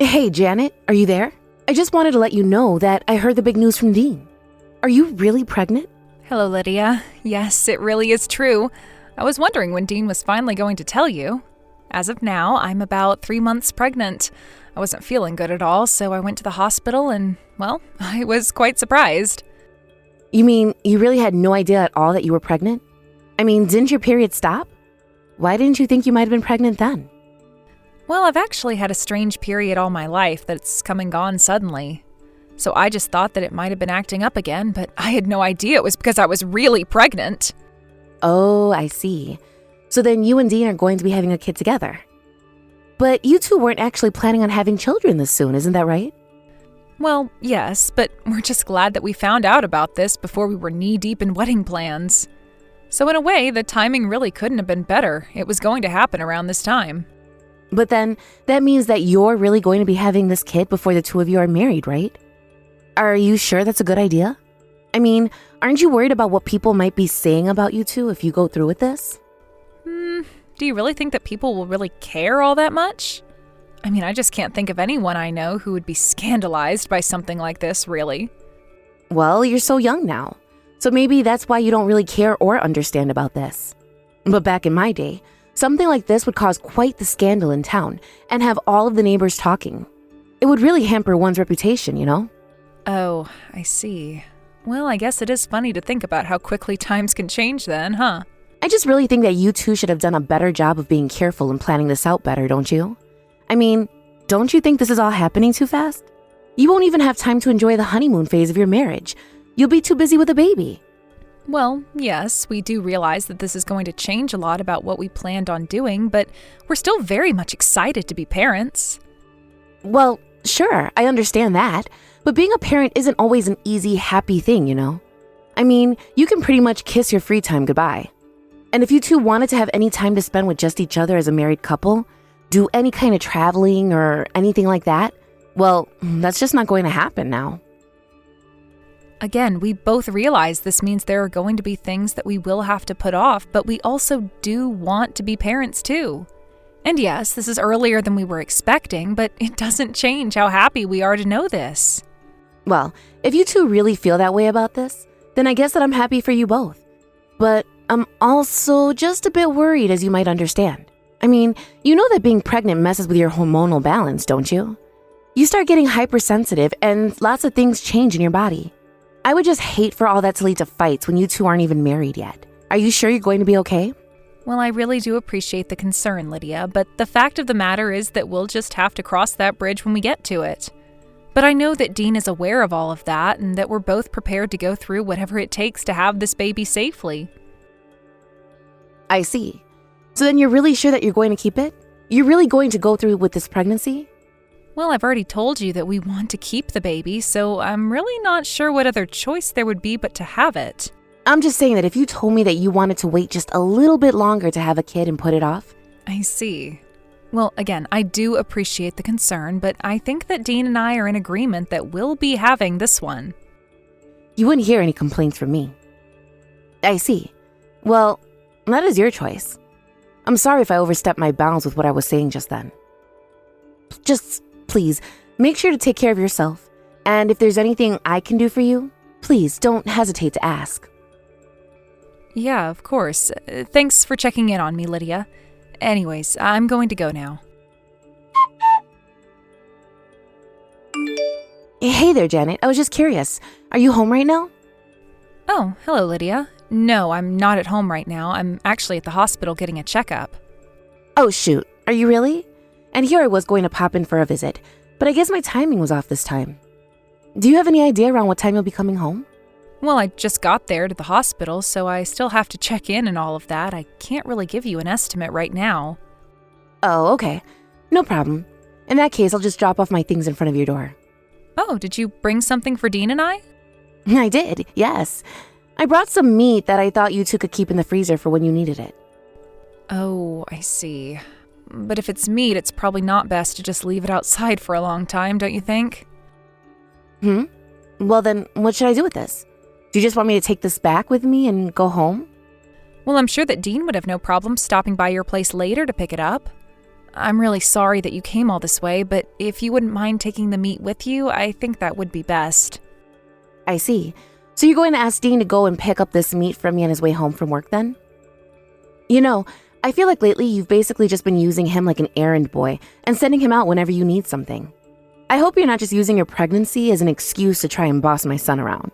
Hey, Janet, are you there? I just wanted to let you know that I heard the big news from Dean. Are you really pregnant? Hello, Lydia. Yes, it really is true. I was wondering when Dean was finally going to tell you. As of now, I'm about 3 months pregnant. I wasn't feeling good at all, so I went to the hospital and, well, I was quite surprised. You mean you really had no idea at all that you were pregnant? I mean, didn't your period stop? Why didn't you think you might have been pregnant then? Well, I've actually had a strange period all my life that's come and gone suddenly. So I just thought that it might have been acting up again, but I had no idea it was because I was really pregnant. Oh, I see. So then you and Dean are going to be having a kid together. But you two weren't actually planning on having children this soon, isn't that right? Well, yes, but we're just glad that we found out about this before we were knee-deep in wedding plans. So in a way, the timing really couldn't have been better. It was going to happen around this time. But then that means that you're really going to be having this kid before the two of you are married, right? Are you sure that's a good idea? I mean, aren't you worried about what people might be saying about you two if you go through with this? Do you really think that people will really care all that much? I mean, I just can't think of anyone I know who would be scandalized by something like this, really. Well, you're so young now, so maybe that's why you don't really care or understand about this. But back in my day, something like this would cause quite the scandal in town and have all of the neighbors talking. It would really hamper one's reputation, you know? Oh, I see. Well, I guess it is funny to think about how quickly times can change then, huh? I just really think that you two should have done a better job of being careful and planning this out better, don't you? I mean, don't you think this is all happening too fast? You won't even have time to enjoy the honeymoon phase of your marriage. You'll be too busy with a baby. Well, yes, we do realize that this is going to change a lot about what we planned on doing, but we're still very much excited to be parents. Well, sure, I understand that, but being a parent isn't always an easy, happy thing, you know? I mean, you can pretty much kiss your free time goodbye. And if you two wanted to have any time to spend with just each other as a married couple, do any kind of traveling or anything like that, well, that's just not going to happen now. Again, we both realize this means there are going to be things that we will have to put off, but we also do want to be parents too. And yes, this is earlier than we were expecting, but it doesn't change how happy we are to know this. Well, if you two really feel that way about this, then I guess that I'm happy for you both. But I'm also just a bit worried, as you might understand. I mean, you know that being pregnant messes with your hormonal balance, don't you? You start getting hypersensitive and lots of things change in your body. I would just hate for all that to lead to fights when you two aren't even married yet. Are you sure you're going to be okay? Well, I really do appreciate the concern, Lydia, but the fact of the matter is that we'll just have to cross that bridge when we get to it. But I know that Dean is aware of all of that and that we're both prepared to go through whatever it takes to have this baby safely. I see. So then you're really sure that you're going to keep it? You're really going to go through with this pregnancy? Well, I've already told you that we want to keep the baby, so I'm really not sure what other choice there would be but to have it. I'm just saying that if you told me that you wanted to wait just a little bit longer to have a kid and put it off. I see. Well, again, I do appreciate the concern, but I think that Dean and I are in agreement that we'll be having this one. You wouldn't hear any complaints from me. I see. Well, that is your choice. I'm sorry if I overstepped my bounds with what I was saying just then. Just, please, make sure to take care of yourself. And if there's anything I can do for you, please don't hesitate to ask. Yeah, of course. Thanks for checking in on me, Lydia. Anyways, I'm going to go now. Hey there, Janet. I was just curious. Are you home right now? Oh, hello, Lydia. No, I'm not at home right now. I'm actually at the hospital getting a checkup. Oh, shoot. Are you really? And here I was going to pop in for a visit, but I guess my timing was off this time. Do you have any idea around what time you'll be coming home? Well, I just got there to the hospital, so I still have to check in and all of that. I can't really give you an estimate right now. Oh, okay. No problem. In that case, I'll just drop off my things in front of your door. Oh, did you bring something for Dean and I? I did, yes. I brought some meat that I thought you two could keep in the freezer for when you needed it. Oh, I see. But if it's meat, it's probably not best to just leave it outside for a long time, don't you think? Well then, what should I do with this? Do you just want me to take this back with me and go home? Well, I'm sure that Dean would have no problem stopping by your place later to pick it up. I'm really sorry that you came all this way, but if you wouldn't mind taking the meat with you, I think that would be best. I see. So you're going to ask Dean to go and pick up this meat from me on his way home from work then? You know, I feel like lately you've basically just been using him like an errand boy and sending him out whenever you need something. I hope you're not just using your pregnancy as an excuse to try and boss my son around.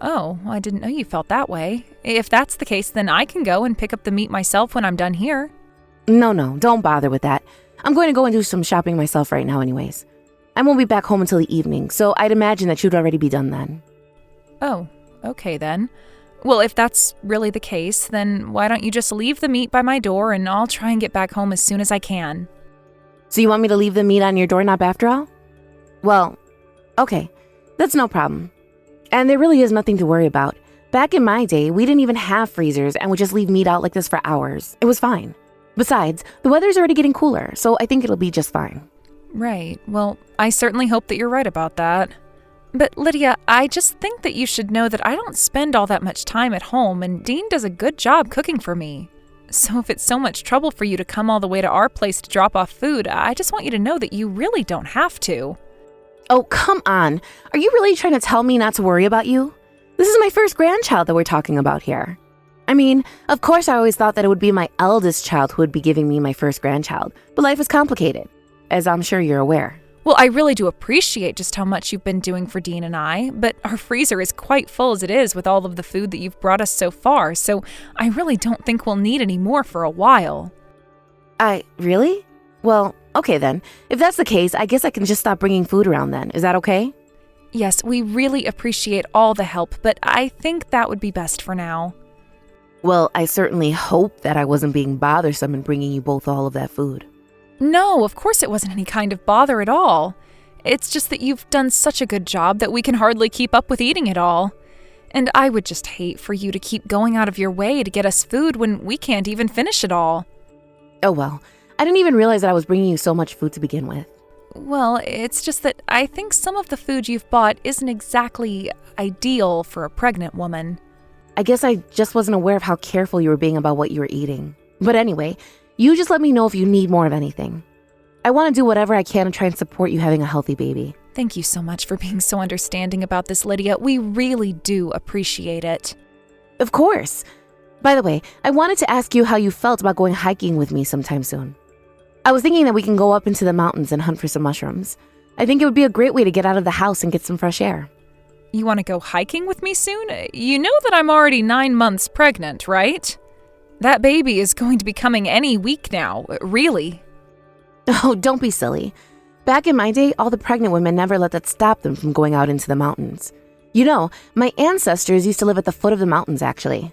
Oh, I didn't know you felt that way. If that's the case, then I can go and pick up the meat myself when I'm done here. No, don't bother with that. I'm going to go and do some shopping myself right now anyways. I won't be back home until the evening, so I'd imagine that you'd already be done then. Oh, okay then. Well, if that's really the case, then why don't you just leave the meat by my door and I'll try and get back home as soon as I can. So you want me to leave the meat on your doorknob after all? Well, okay, that's no problem. And there really is nothing to worry about. Back in my day, we didn't even have freezers and would just leave meat out like this for hours. It was fine. Besides, the weather's already getting cooler, so I think it'll be just fine. Right. Well, I certainly hope that you're right about that. But Lydia, I just think that you should know that I don't spend all that much time at home, and Dean does a good job cooking for me. So if it's so much trouble for you to come all the way to our place to drop off food, I just want you to know that you really don't have to. Oh, come on. Are you really trying to tell me not to worry about you? This is my first grandchild that we're talking about here. I mean, of course I always thought that it would be my eldest child who would be giving me my first grandchild, but life is complicated, as I'm sure you're aware. Well, I really do appreciate just how much you've been doing for Dean and I, but our freezer is quite full as it is with all of the food that you've brought us so far, so I really don't think we'll need any more for a while. Really? Well, okay then. If that's the case, I guess I can just stop bringing food around then. Is that okay? Yes, we really appreciate all the help, but I think that would be best for now. Well, I certainly hope that I wasn't being bothersome in bringing you both all of that food. No, of course it wasn't any kind of bother at all. It's just that you've done such a good job that we can hardly keep up with eating it all. And I would just hate for you to keep going out of your way to get us food when we can't even finish it all. Oh well, I didn't even realize that I was bringing you so much food to begin with. Well, it's just that I think some of the food you've bought isn't exactly ideal for a pregnant woman. I guess I just wasn't aware of how careful you were being about what you were eating. But anyway, you just let me know if you need more of anything. I want to do whatever I can to try and support you having a healthy baby. Thank you so much for being so understanding about this, Lydia. We really do appreciate it. Of course. By the way, I wanted to ask you how you felt about going hiking with me sometime soon. I was thinking that we can go up into the mountains and hunt for some mushrooms. I think it would be a great way to get out of the house and get some fresh air. You want to go hiking with me soon? You know that I'm already 9 months pregnant, right? That baby is going to be coming any week now, really. Oh, don't be silly. Back in my day, all the pregnant women never let that stop them from going out into the mountains. You know, my ancestors used to live at the foot of the mountains, actually.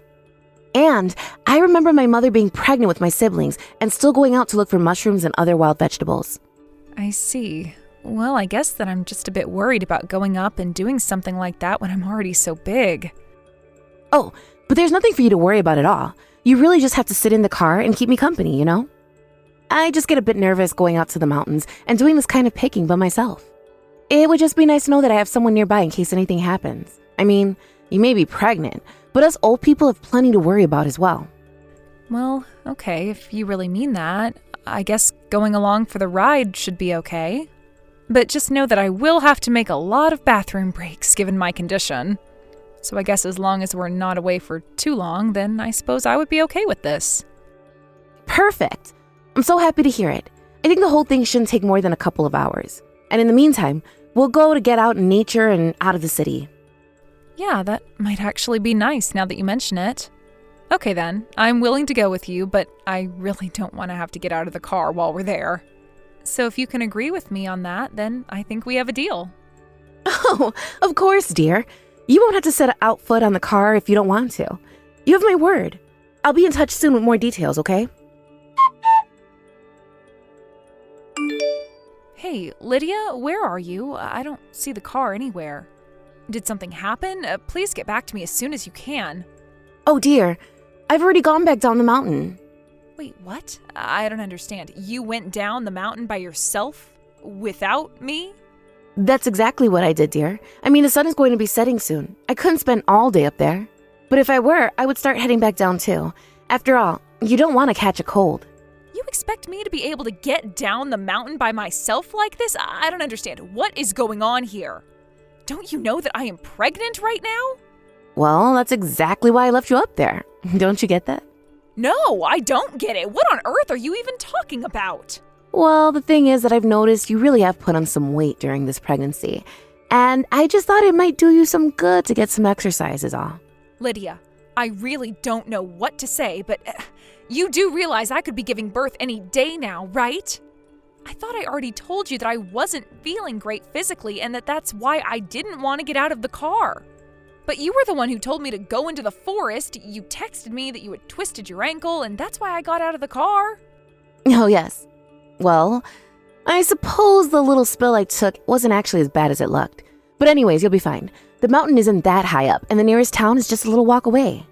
And I remember my mother being pregnant with my siblings and still going out to look for mushrooms and other wild vegetables. I see. Well, I guess that I'm just a bit worried about going up and doing something like that when I'm already so big. Oh, but there's nothing for you to worry about at all. You really just have to sit in the car and keep me company, you know? I just get a bit nervous going out to the mountains and doing this kind of picking by myself. It would just be nice to know that I have someone nearby in case anything happens. I mean, you may be pregnant, but us old people have plenty to worry about as well. Well, okay, if you really mean that, I guess going along for the ride should be okay. But just know that I will have to make a lot of bathroom breaks given my condition. So I guess as long as we're not away for too long, then I suppose I would be okay with this. Perfect! I'm so happy to hear it. I think the whole thing shouldn't take more than a couple of hours. And in the meantime, we'll go to get out in nature and out of the city. Yeah, that might actually be nice now that you mention it. Okay then, I'm willing to go with you, but I really don't want to have to get out of the car while we're there. So if you can agree with me on that, then I think we have a deal. Oh, of course, dear. You won't have to set out foot on the car if you don't want to. You have my word. I'll be in touch soon with more details, okay? Hey, Lydia, where are you? I don't see the car anywhere. Did something happen? Please get back to me as soon as you can. Oh dear, I've already gone back down the mountain. Wait, what? I don't understand. You went down the mountain by yourself? Without me? That's exactly what I did, dear. I mean, the sun is going to be setting soon. I couldn't spend all day up there. But if I were, I would start heading back down too. After all, you don't want to catch a cold. You expect me to be able to get down the mountain by myself like this? I don't understand. What is going on here? Don't you know that I am pregnant right now? Well, that's exactly why I left you up there. Don't you get that? No, I don't get it. What on earth are you even talking about? Well, the thing is that I've noticed you really have put on some weight during this pregnancy. And I just thought it might do you some good to get some exercise is all. Lydia, I really don't know what to say, but you do realize I could be giving birth any day now, right? I thought I already told you that I wasn't feeling great physically and that's why I didn't want to get out of the car. But you were the one who told me to go into the forest. You texted me that you had twisted your ankle, and that's why I got out of the car. Oh, yes. Well, I suppose the little spill I took wasn't actually as bad as it looked. But anyways, you'll be fine. The mountain isn't that high up, and the nearest town is just a little walk away.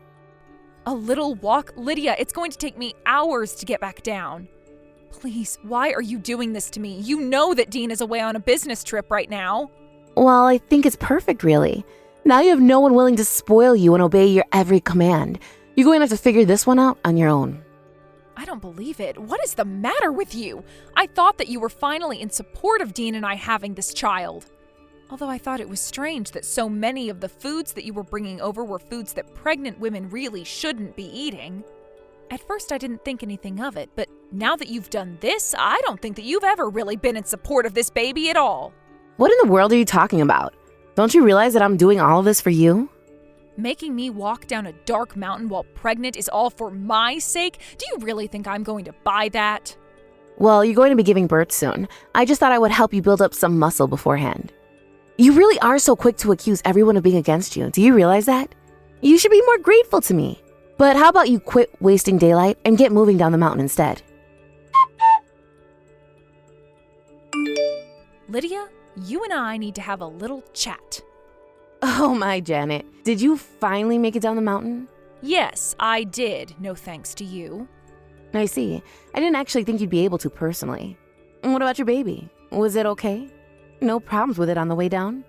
A little walk? Lydia, it's going to take me hours to get back down. Please, why are you doing this to me? You know that Dean is away on a business trip right now. Well, I think it's perfect, really. Now you have no one willing to spoil you and obey your every command. You're going to have to figure this one out on your own. I don't believe it. What is the matter with you? I thought that you were finally in support of Dean and I having this child. Although I thought it was strange that so many of the foods that you were bringing over were foods that pregnant women really shouldn't be eating. At first I didn't think anything of it, but now that you've done this, I don't think that you've ever really been in support of this baby at all. What in the world are you talking about? Don't you realize that I'm doing all of this for you? Making me walk down a dark mountain while pregnant is all for my sake? Do you really think I'm going to buy that? Well, you're going to be giving birth soon. I just thought I would help you build up some muscle beforehand. You really are so quick to accuse everyone of being against you. Do you realize that? You should be more grateful to me. But how about you quit wasting daylight and get moving down the mountain instead? Lydia, you and I need to have a little chat. Oh my, Janet. Did you finally make it down the mountain? Yes, I did. No thanks to you. I see. I didn't actually think you'd be able to personally. And what about your baby? Was it okay? No problems with it on the way down?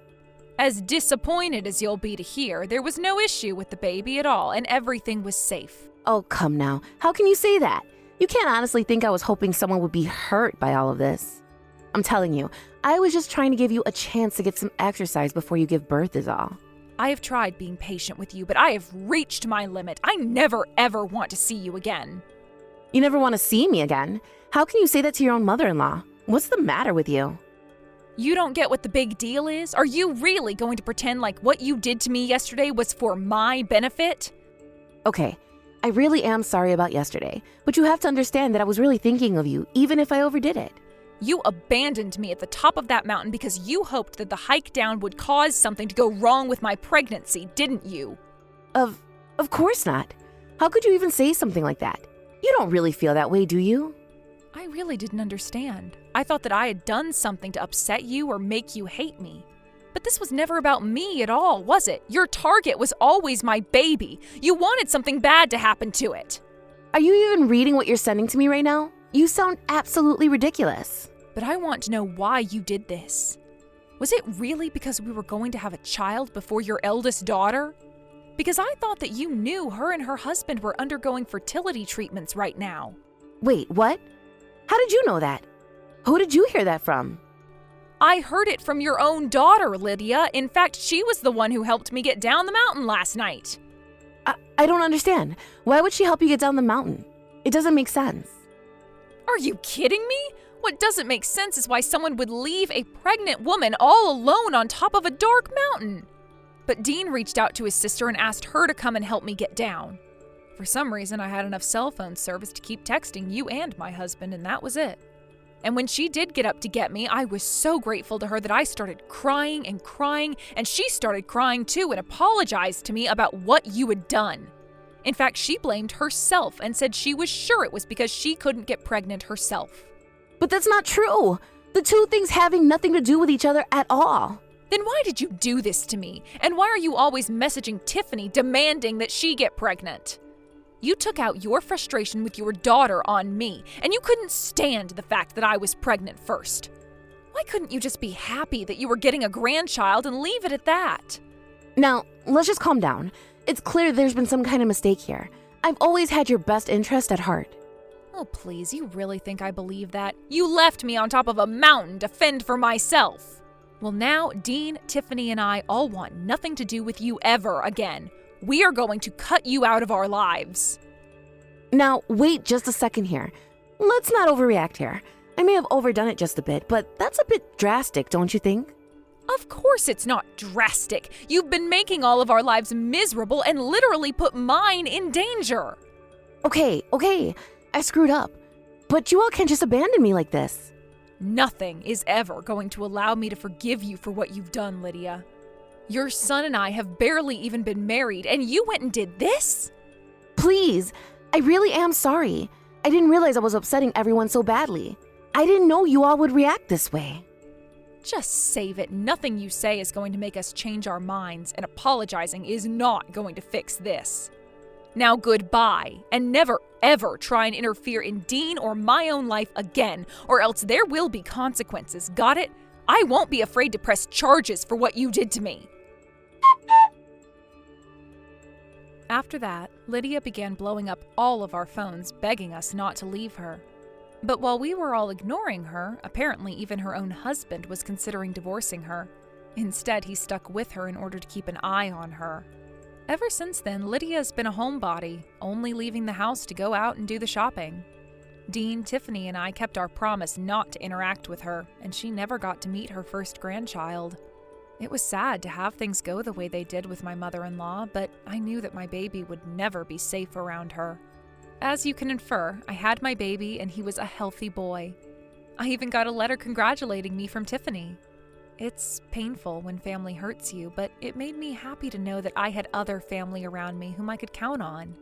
As disappointed as you'll be to hear, there was no issue with the baby at all, and everything was safe. Oh, come now. How can you say that? You can't honestly think I was hoping someone would be hurt by all of this. I'm telling you, I was just trying to give you a chance to get some exercise before you give birth is all. I have tried being patient with you, but I have reached my limit. I never, ever want to see you again. You never want to see me again? How can you say that to your own mother-in-law? What's the matter with you? You don't get what the big deal is? Are you really going to pretend like what you did to me yesterday was for my benefit? Okay, I really am sorry about yesterday, but you have to understand that I was really thinking of you, even if I overdid it. You abandoned me at the top of that mountain because you hoped that the hike down would cause something to go wrong with my pregnancy, didn't you? Of course not. How could you even say something like that? You don't really feel that way, do you? I really didn't understand. I thought that I had done something to upset you or make you hate me. But this was never about me at all, was it? Your target was always my baby. You wanted something bad to happen to it. Are you even reading what you're sending to me right now? You sound absolutely ridiculous. But I want to know why you did this. Was it really because we were going to have a child before your eldest daughter? Because I thought that you knew her and her husband were undergoing fertility treatments right now. Wait, what? How did you know that? Who did you hear that from? I heard it from your own daughter, Lydia. In fact, she was the one who helped me get down the mountain last night. I don't understand. Why would she help you get down the mountain? It doesn't make sense. Are you kidding me? What doesn't make sense is why someone would leave a pregnant woman all alone on top of a dark mountain. But Dean reached out to his sister and asked her to come and help me get down. For some reason, I had enough cell phone service to keep texting you and my husband, and that was it. And when she did get up to get me, I was so grateful to her that I started crying, and she started crying too and apologized to me about what you had done. In fact, she blamed herself and said she was sure it was because she couldn't get pregnant herself. But that's not true. The two things having nothing to do with each other at all. Then why did you do this to me? And why are you always messaging Tiffany demanding that she get pregnant? You took out your frustration with your daughter on me, and you couldn't stand the fact that I was pregnant first. Why couldn't you just be happy that you were getting a grandchild and leave it at that? Now, let's just calm down. It's clear there's been some kind of mistake here. I've always had your best interest at heart. Oh, please, you really think I believe that? You left me on top of a mountain to fend for myself. Well, now, Dean, Tiffany, and I all want nothing to do with you ever again. We are going to cut you out of our lives. Now, wait just a second here. Let's not overreact here. I may have overdone it just a bit, but that's a bit drastic, don't you think? Of course it's not drastic. You've been making all of our lives miserable and literally put mine in danger. Okay, I screwed up. But you all can't just abandon me like this. Nothing is ever going to allow me to forgive you for what you've done, Lydia. Your son and I have barely even been married, and you went and did this? Please, I really am sorry. I didn't realize I was upsetting everyone so badly. I didn't know you all would react this way. Just save it. Nothing you say is going to make us change our minds, and apologizing is not going to fix this. Now goodbye, and never ever try and interfere in Dean or my own life again, or else there will be consequences, got it? I won't be afraid to press charges for what you did to me. After that, Lydia began blowing up all of our phones, begging us not to leave her. But while we were all ignoring her, apparently even her own husband was considering divorcing her. Instead, he stuck with her in order to keep an eye on her. Ever since then, Lydia has been a homebody, only leaving the house to go out and do the shopping. Dean, Tiffany, and I kept our promise not to interact with her, and she never got to meet her first grandchild. It was sad to have things go the way they did with my mother-in-law, but I knew that my baby would never be safe around her. As you can infer, I had my baby and he was a healthy boy. I even got a letter congratulating me from Tiffany. It's painful when family hurts you, but it made me happy to know that I had other family around me whom I could count on.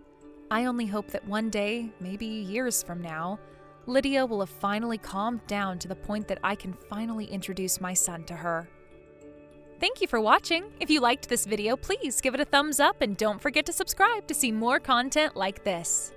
I only hope that one day, maybe years from now, Lydia will have finally calmed down to the point that I can finally introduce my son to her. Thank you for watching. If you liked this video, please give it a thumbs up and don't forget to subscribe to see more content like this.